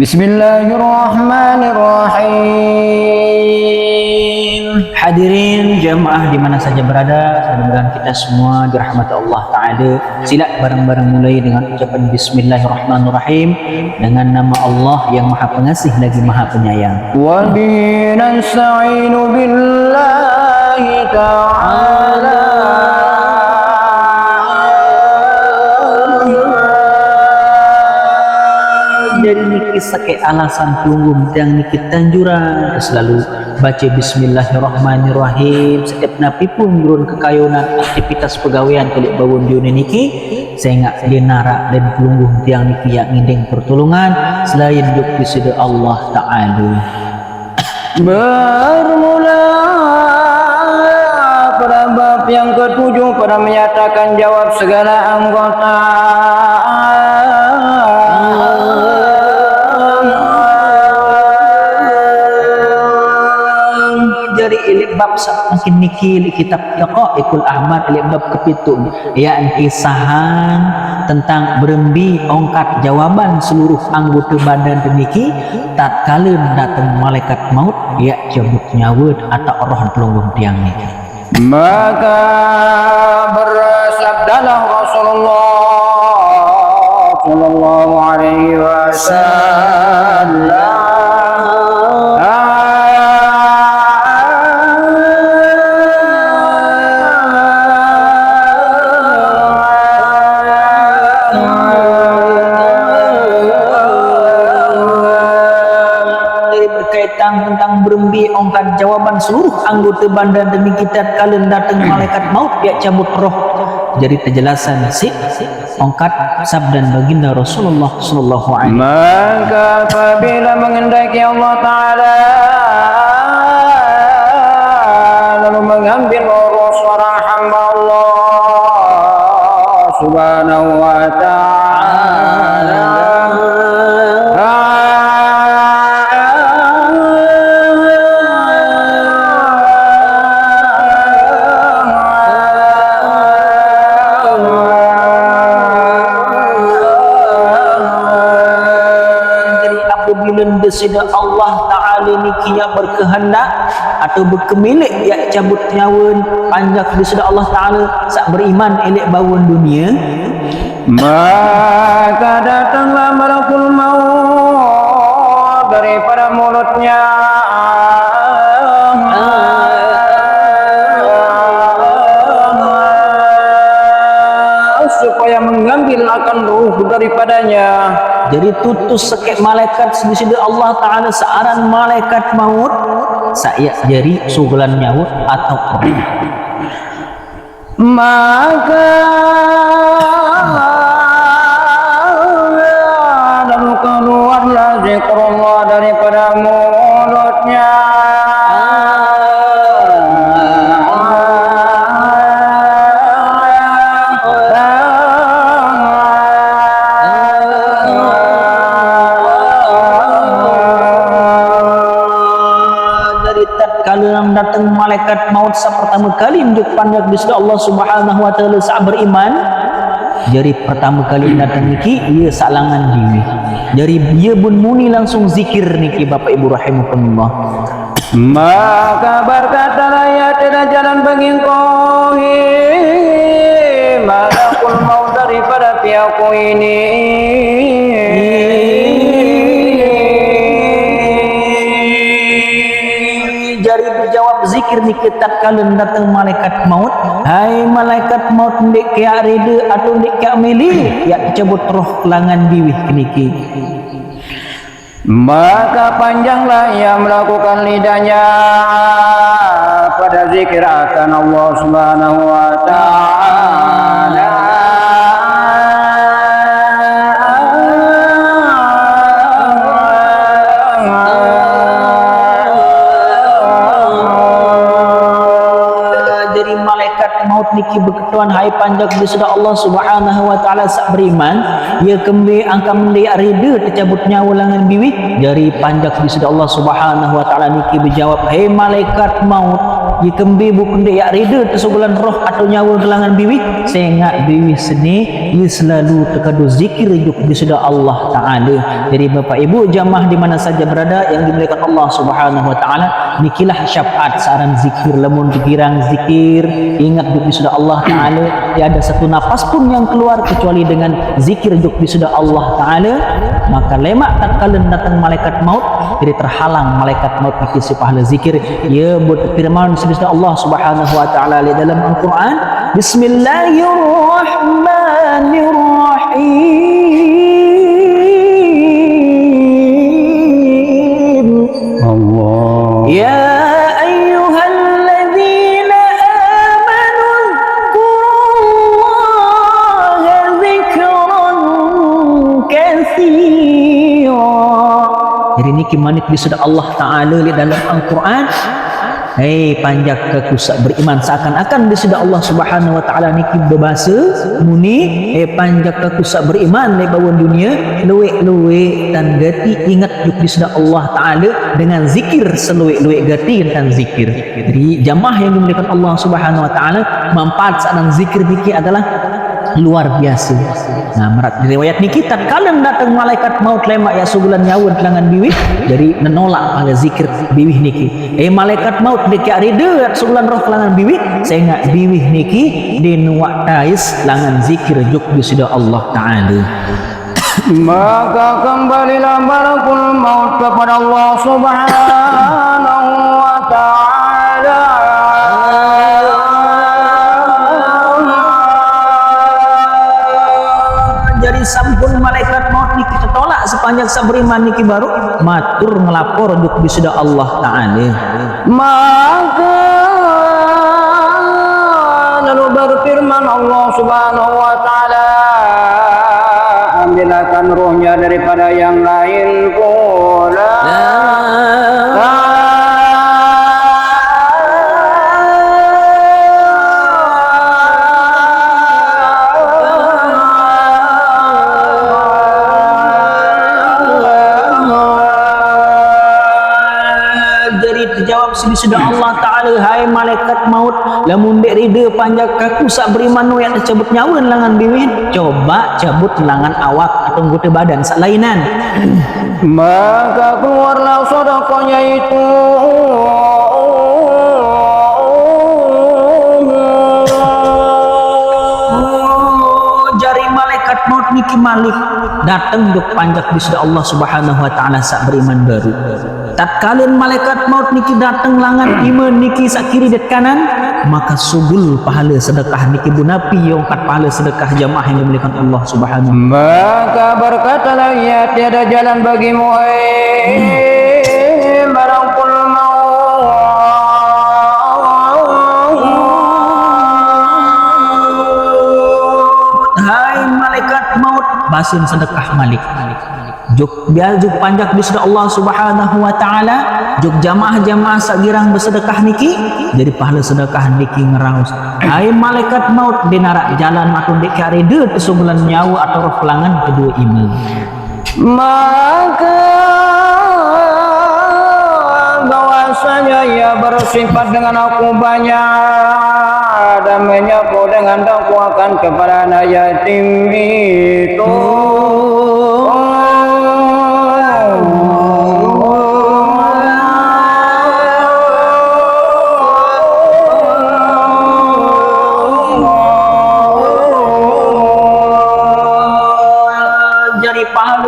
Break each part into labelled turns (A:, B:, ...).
A: Bismillahirrahmanirrahim. Hadirin jamaah di mana saja berada, mudah-mudahan kita semua dirahmati Allah Ta'ala. Sila bareng-bareng mulai dengan ucapan Bismillahirrahmanirrahim, dengan nama Allah yang Maha Pengasih lagi Maha Penyayang. Wa bihi nasta'inu billahi ta'ala. Dari niki sakai alasan tunggu yang niki tanjuran selalu baca Bismillahirrahmanirrahim setiap napi pun turun kekayunan aktivitas pegawaian kulit bawun di niki sehingga dia narak dan tunggu yang niki yang ngindeng pertolongan selain duk disida Allah Ta'ala. Bermula pada bab yang ketujuh pada menyatakan jawab segala anggota dari ilik bab makin niki kitab Daqaiqul Ahmad ilik bab kepitung yakni sahan tentang berembi ongkat jawaban seluruh anggota badan deniki tatkala datang malaikat maut ya cabut nyawa atau roh pelunggung tiang niki. Maka bersabdalah Rasulullah sallallahu alaihi wasallam, tentang berembi ongkat jawaban seluruh anggota badan demi kita kalian datang malaikat maut dia cabut roh. Jadi penjelasan si ongkat sabdan baginda Rasulullah sallallahu alaihi wasallam. Maka apabila mengendaki Allah Ta'ala lalu mengambil roh seorang hamba Allah Subhanahu wa Ta'ala, sida Allah Ta'ala niki yang berkehendak atau berkemilik ya cabut nyawa panjang di sida Allah Ta'ala sak beriman elek bawon dunia, maka datanglah malakul maut daripada mulutnya supaya mengambil akan ruh daripadanya. Jadi tutus sekek malaikat di sini Allah Ta'ala searan malaikat maut saya jadi sugulan nyawa atau maka lalu keluarlah zikrullah daripada mulutnya kalau datang malaikat maut pertama kali menjuk pandang di sisi Allah Subhanahu wa Ta'ala saat beriman. Jadi pertama kali datang niki ia salangan diri. Jadi dia pun muni langsung zikir niki Bapak Ibu rahimakumullah. Maka berkatalah ya tiada jalan bagi engkau malakul maut daripada pihakku ini. Zikir niki tatkala datang malaikat maut, hai malaikat maut ndek kia reda atau ndek kia milih ya cabut roh kelangan diwih niki. Maka panjanglah ia melakukan lidahnya pada zikir akan Allah Subhanahu wa Ta'ala. Maut niki berketuan hai panjang di sida Allah Subhanahu wa Ta'ala sak beriman ia kembali angka mendi rida tercabut nyawa langan biwi dari panjang di sida Allah Subhanahu wa Ta'ala niki berjawab hai malaikat maut ia kembali bukan dia rida tersugulan roh atau nyawa langan biwi sehingga biwi seni ia selalu terkadu zikir juk diseda Allah Ta'ala. Jadi Bapak Ibu jamaah di mana saja berada yang dimuliakan Allah Subhanahu Wa Ta'ala, nikilah syafaat saran zikir. Lamun dikirang zikir ingat juk diseda Allah Ta'ala, tiada satu napas pun yang keluar kecuali dengan zikir juk diseda Allah Ta'ala, maka lemak tak kalen datang malaikat maut, jadi terhalang malaikat maut dikisi pahala zikir. Ya buat firman diseda Allah Subhanahu Wa Ta'ala di dalam Al-Quran, Bismillahirrahmanirrahim. Allah. Ya ayyuhalladzina amanu dzkurullaha dzikran katsira. Jadi niki manit diseda Allah Ta'ala di dalam Al-Quran. Hei panjak ke kusak beriman, seakan-akan diseda Allah Subhanahu Wa Ta'ala niki berbahasa muni panjak ke kusak beriman di bawah dunia luwe-luwe dan gati ingat juk diseda Allah Ta'ala dengan zikir seluwe-luwe gati dan zikir. Jadi jamaah yang dimuliakan Allah Subhanahu Wa Ta'ala, manfaat saat zikir niki adalah luar biasa. Nah, merat riwayat niki tatkala datang malaikat maut lemak ya sugulan nyawa telangan biwih, jadi menolak pada zikir biwih niki. Malaikat maut dekat rida sugulan roh telangan biwih, sehingga biwih niki dinuak tais langan zikir juk diseda Allah Ta'ala.
B: Maka kembalilah malakul maut kepada Allah Subhanahu Wa Ta'ala.
A: Jadi sampun malaikat maut niki tertolak sepanjang saberiman niki baru matur ngelapor juk diseda Allah Ta'ala.
B: Maka lalu berfirman Allah Subhanahu Wa Ta'ala, ambilkan rohnya daripada yang lain pula.
A: Dijawab diseda Allah Ta'ala, hai malaikat maut, lamun dek rida panjang kaku sak beriman yang cabut nyawa langan biwin, coba cabut langan awak atau anggota badan sak lainan.
B: Maka keluarlah sedekahnya itu jari malaikat maut niki malik datang duk panjak diseda Allah Subhanahu Wa Ta'ala sak beriman baru. Tatkalin malaikat maut niki datang langan iman niki sak kiri dan kanan, maka subul pahala sedekah niki bunapi yang kat pahala sedekah jamaah yang dimuliakan Allah Subhanahu. Maka berkatalah ia tiada jalan bagimu malakul maut,
A: hai malaikat maut basin sedekah malik. Juk biar juk panjak diseda Allah Subhanahu Wa Ta'ala, juk jamaah-jamaah sagirang bersedekah niki jadi pahala sedekah niki ngeraus. Hai malaikat maut dinarak jalan atau dek karede kesugulan nyawa atau roh pelangan kedua iman.
B: Maka bahwasanya ia bersifat dengan aku banyak dan menyapu dengan dakwakan kepada anak yatim itu.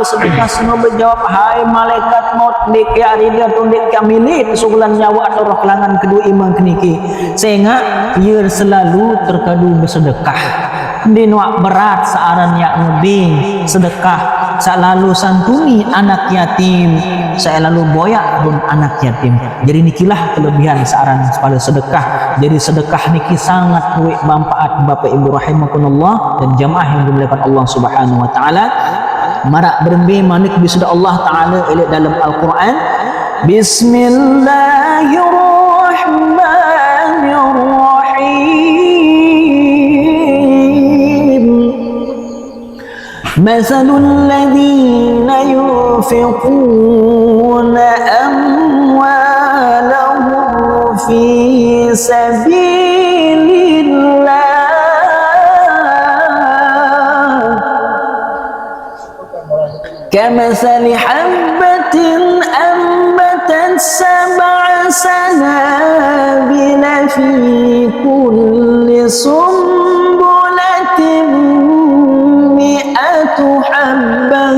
A: Sedekah semua berjawab, hai malaikat maut dek arida atau dek kamili kesugulan nyawa atau roh kelangan kedua iman keniki, sehingga ia selalu terkadu bersedekah dinuak berat searan yang ngebing sedekah, selalu santuni anak yatim, saya lalu boyak pun anak yatim. Jadi nikilah kelebihan searan pada sedekah. Jadi sedekah niki sangat manfaat Bapak Ibu rahimakumullah dan jamaah yang dimuliakan Allah Subhanahu Wa Ta'ala. Marak berembi manik diseda Allah Ta'ala dalam Al-Quran, Bismillahirrahmanirrahim. Mathalul ladzina yunfiquna amwalahum fi sabilillah
B: كمثل حبة أنبتت 7 سنابل في كل سنبلة 100 حبة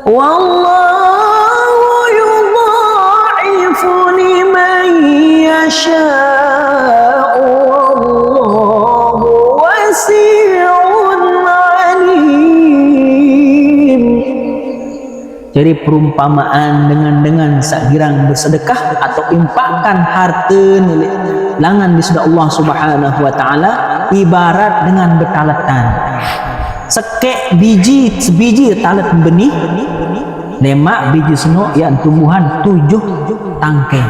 B: والله يضاعف لمن يشاء والله واسع عليم. Jadi perumpamaan dengan sakirang bersedekah atau infakkan harta langan di sudut Allah Subhanahu wa taala ibarat dengan betalatan. Sekek sebiji talat benih lemak biji seno yang tumbuhan 7 tangkai.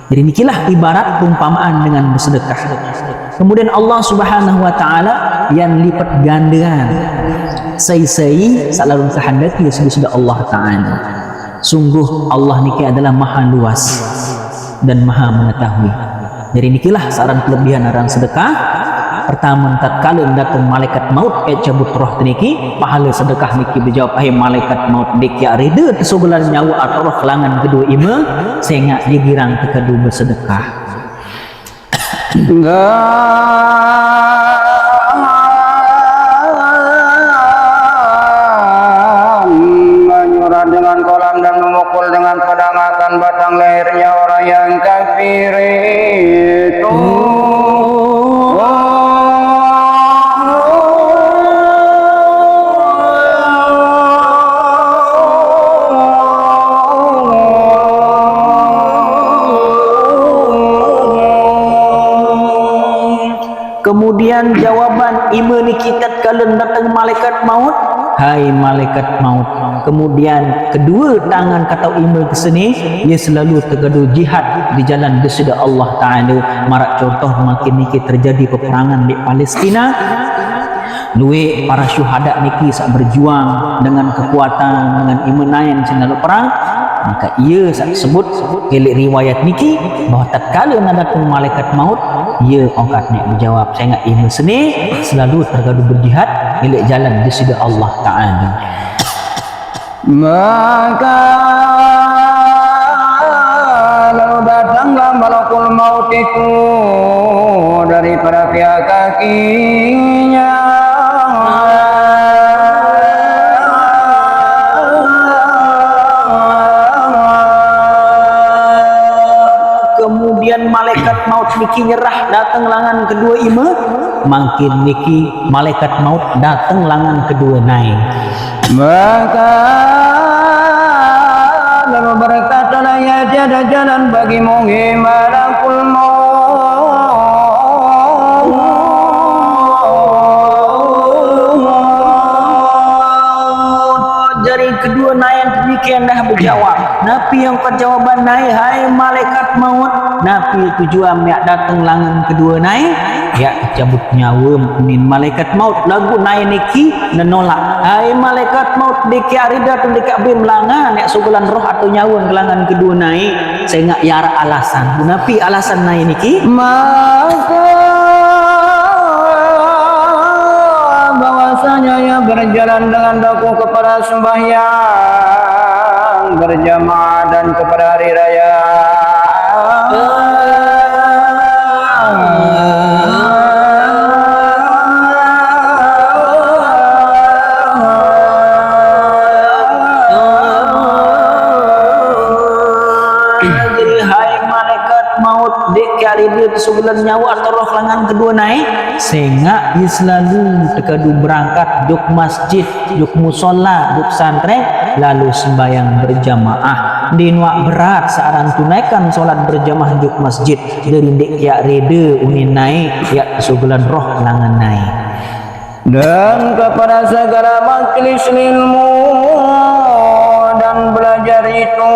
B: Jadi inilah ibarat perumpamaan dengan bersedekah. Kemudian Allah Subhanahu wa taala yang lipat gandakan sai-sai salarun kehendak ya sudah Allah taala. Sungguh Allah niki adalah maha luas dan maha mengetahui. Jadi inilah saran kelebihan orang sedekah. Pertama tatkala datang malaikat maut cabut roh niki pahala sedekah niki berjawab hai malaikat maut dik ya rida tesugulan nyawa atau roh kelangan kedua ima sehingga dia girang kedua bersedekah.
C: Menyurah dengan kolam dan memukul dengan pedang akan batang lehernya orang yang kafir itu.
B: Kemudian jawaban iman kita kalau datang malaikat maut, hai malaikat maut. Kemudian kedua tangan kata iman ke sini, ia selalu tergaduh jihad di jalan disida Allah Taala. Marak contoh makin niki terjadi peperangan di Palestina. Luwe para syuhada niki sak berjuang dengan kekuatan dengan iman nayan selalu perang. Maka ia sebut gelik riwayat niki bahawa tatkala datang malaikat maut ia angkat nak menjawab saya ingat ilmu seni selalu tergaduh berjihad gelik jalan di sisi Allah Taala.
C: Maka lalu datanglah malakul maut itu daripada pihak kakinya.
B: Kemudian malaikat maut niki nyerah datang langan kedua ima, makin niki malaikat maut datang langan kedua naik.
C: Maka lalu berkatalah ya tiada jalan bagi malakul maut.
B: Dari kedua naik demikian dah berjawab. Napi yang kejawaban naik hai malaikat maut. Napi tujuan yang datang langan kedua naik ya cabut nyawa min malaikat maut lagu naik niki menolak hai malaikat maut deki arida tu dekat bim langan ya sugulan roh atau nyawa gelangan kedua naik saya ngak yara alasan napi alasan naik niki
C: Maka bahwasanya ia berjalan dengan daku kepada sembahyang berjamaah dan kepada hari raya.
B: Jadi hai malaikat maut dek kali dia kesubulan nyawa atau roh langan kedua naik sehingga ia selalu terkadu berangkat duk masjid duk musola duk santren lalu sembahyang berjamaah dinwak berat searang tunaikan solat berjamaah duk masjid dari dek ya reda unin naik ya kesubulan roh langan naik
C: Dan kepada segala majelis ilmu dan belajar itu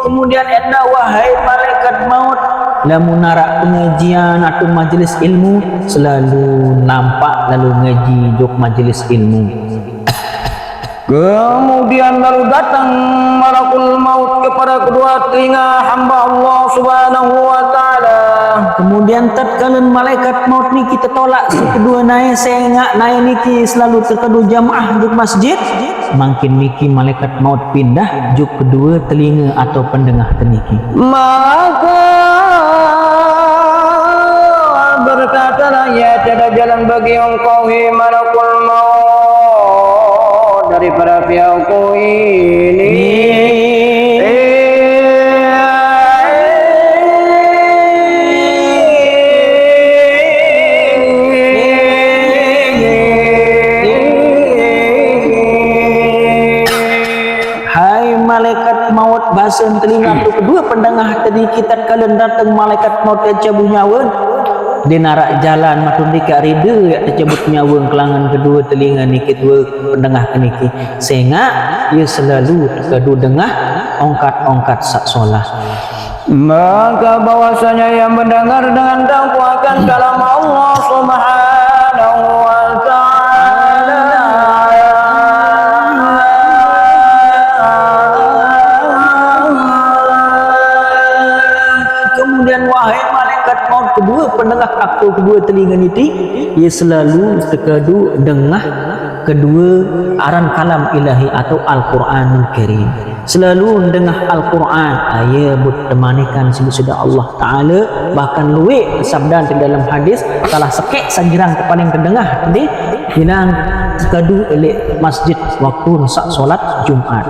B: kemudian enda wahai malaikat maut lamun narak pengajian atau majelis ilmu selalu nampak lalu ngaji jok majelis ilmu.
C: Kemudian lalu datang malakul maut kepada kedua telinga hamba Allah Subhanahu wa taala.
B: Kemudian tatkala malaikat maut ni kita tolak si kedua naik sengak naik niki selalu terkedu jamaah di masjid, makin niki malaikat maut pindah juk kedua telinga atau pendengar teniki.
C: Maka berkatalah ya tiada jalan bagi engkau hi malakul maut daripada pihakku ini.
B: Bahasan telinga tu kedua pendengar tadi kita kalian datang malaikat maut tercabut nyawa di narak jalan matun dika rida ya tercabut nyawa kelangan kedua telinga ni kedua pendengar niki sehingga ia selalu kedua dengar ongkat-ongkat sak solah.
C: Maka bahwasanya yang mendengar dengan dakwakan kalam Allah Subhanahu wa taala
B: wahai malaikat maut kedua pendengar atau kedua telinga niti ia selalu terkadu dengar kedua aran kalam ilahi atau Al-Quranul Karim, selalu dengar Al-Quran ayat bertemanikan sudah Allah Ta'ala bahkan luwek sabda dalam hadis salah sekek sanjirang paling terdengar tadi bilang terkadu elek masjid waktu solat Jumat.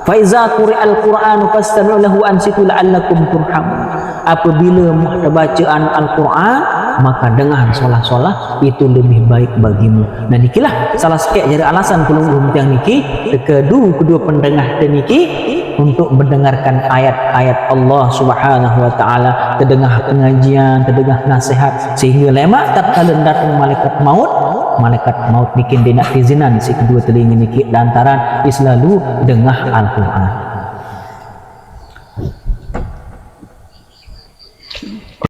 B: Faiza quri'al Qur'an fastami'u lahu ansitu la'allakum turhamun. Apabila bacaan Al-Quran maka dengar solah-solah itu lebih baik bagimu. Dan ikilah salah sekek jadi alasan pelungguh yang niki kedua pendengar dan niki untuk mendengarkan ayat-ayat Allah Subhanahu wa taala, terdengar pengajian, terdengar nasihat sehingga lemak tatkala datang malaikat maut bikin dia nak izinan si kedua telinga niki lantaran selalu dengar Al-Quran.